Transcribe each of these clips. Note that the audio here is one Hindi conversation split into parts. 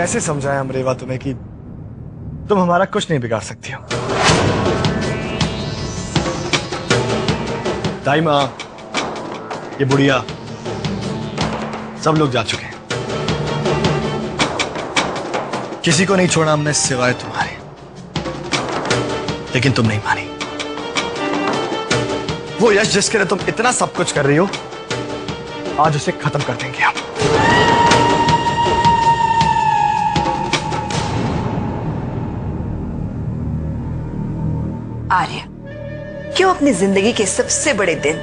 कैसे समझाएं हम रेवा तुम्हें कि तुम हमारा कुछ नहीं बिगाड़ सकती हो। दाई माँ, ये बुढ़िया, सब लोग जा चुके हैं। किसी को नहीं छोड़ा हमने सिवाय तुम्हारे, लेकिन तुम नहीं मानी। वो यश जिसके लिए तुम इतना सब कुछ कर रही हो, आज उसे खत्म कर देंगे हम। आर्य, क्यों अपनी जिंदगी के सबसे बड़े दिन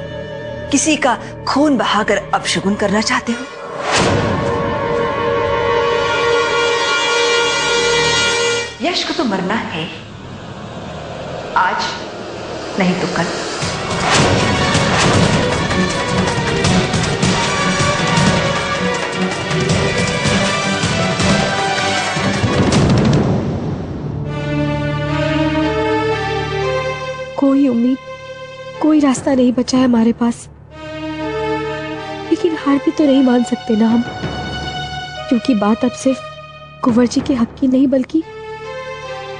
किसी का खून बहाकर अपशगुन करना चाहते हो? यश को तो मरना है, आज नहीं तो कल। कोई उम्मीद, कोई रास्ता नहीं बचा है हमारे पास, लेकिन हार भी तो नहीं मान सकते ना हम, क्योंकि बात अब सिर्फ कुंवर जी के हक की नहीं बल्कि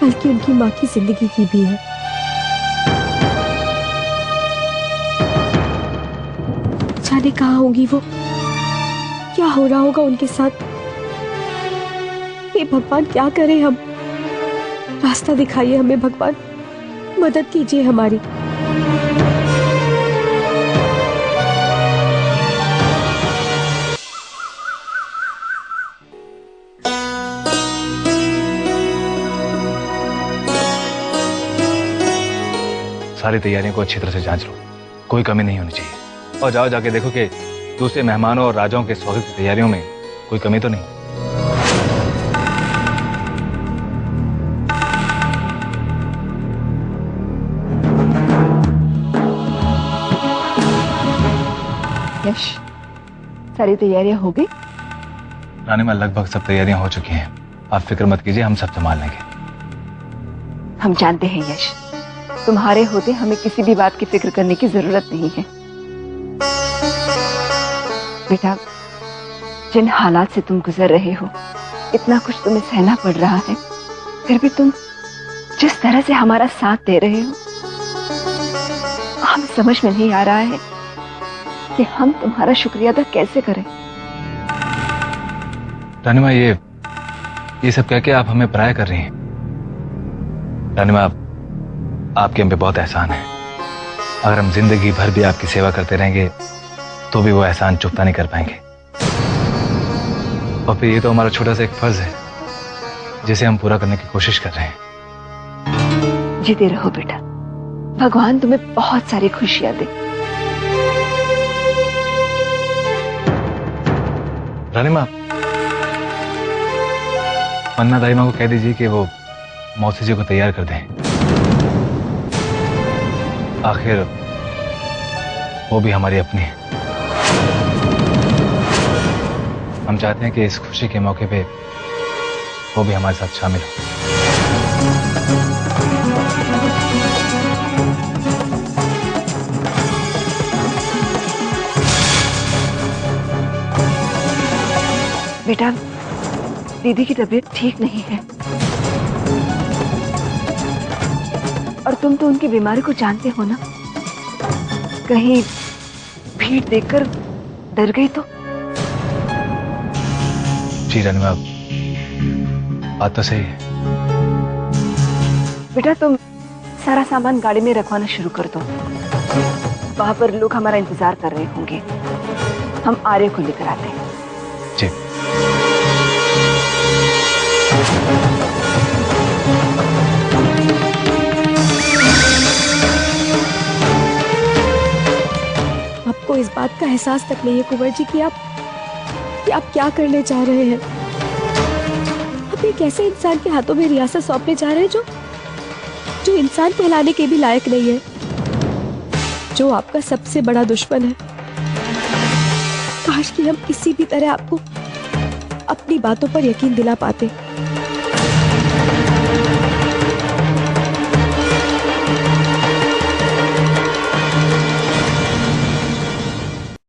उनकी माँ की जिंदगी की भी है। जाने कहाँ होंगी वो, क्या हो रहा होगा उनके साथ। हे भगवान, क्या करें हम? रास्ता दिखाइए हमें भगवान, मदद कीजिए हमारी। सारी तैयारियों को अच्छी तरह से जांच लो, कोई कमी नहीं होनी चाहिए। और जाओ जाके देखो कि दूसरे मेहमानों और राजाओं के स्वागत की तैयारियों में कोई कमी तो नहीं। यश, सारी तैयारियां हो गई? रानी मां, लगभग सब तैयारियां हो चुकी हैं। आप फिक्र मत कीजिए, हम सब संभाल लेंगे। हम जानते हैं यश, तुम्हारे होते हमें किसी भी बात की फिक्र करने की जरूरत नहीं है। बेटा, जिन हालात से तुम गुजर रहे हो, इतना कुछ तुम्हें सहना पड़ रहा है, फिर भी तुम जिस तरह से हमारा साथ दे रहे हो, हमें समझ में नहीं आ रहा है कि हम तुम्हारा शुक्रिया अदा कैसे करें। रानी मां, ये सब कह के आप हमें पराया कर रही हैं। रानी मां, आपके हम पे बहुत एहसान है। अगर हम जिंदगी भर भी आपकी सेवा करते रहेंगे तो भी वो एहसान चुकता नहीं कर पाएंगे। और फिर ये तो हमारा छोटा सा एक फर्ज है जिसे हम पूरा करने की कोशिश कर रहे हैं। जीते रहो बेटा, भगवान तुम्हें बहुत सारी खुशियां दे। रानी मां, पन्ना दाई मां को कह दीजिए कि वो मौसी जी को तैयार कर दें। आखिर वो भी हमारी अपनी है। हम चाहते हैं कि इस खुशी के मौके पे वो भी हमारे साथ शामिल हो। बेटा, दीदी की तबीयत ठीक नहीं है और तुम तो उनकी बीमारी को जानते हो ना। कहीं भीड़ देखकर डर गई तो? जी रानी मां, बात तो सही है। बेटा, तुम सारा सामान गाड़ी में रखवाना शुरू कर दो। वहां पर लोग हमारा इंतजार कर रहे होंगे। हम आर्य को लेकर आते हैं। जी। आपको इस बात का एहसास तक नहीं है कुंवर जी कि आप क्या करने जा रहे हैं। आप एक ऐसे इंसान के हाथों में रियासत सौंपने जा रहे हैं जो इंसान कहलाने के भी लायक नहीं है, जो आपका सबसे बड़ा दुश्मन है। काश कि हम किसी भी तरह आपको अपनी बातों पर यकीन दिला पाते।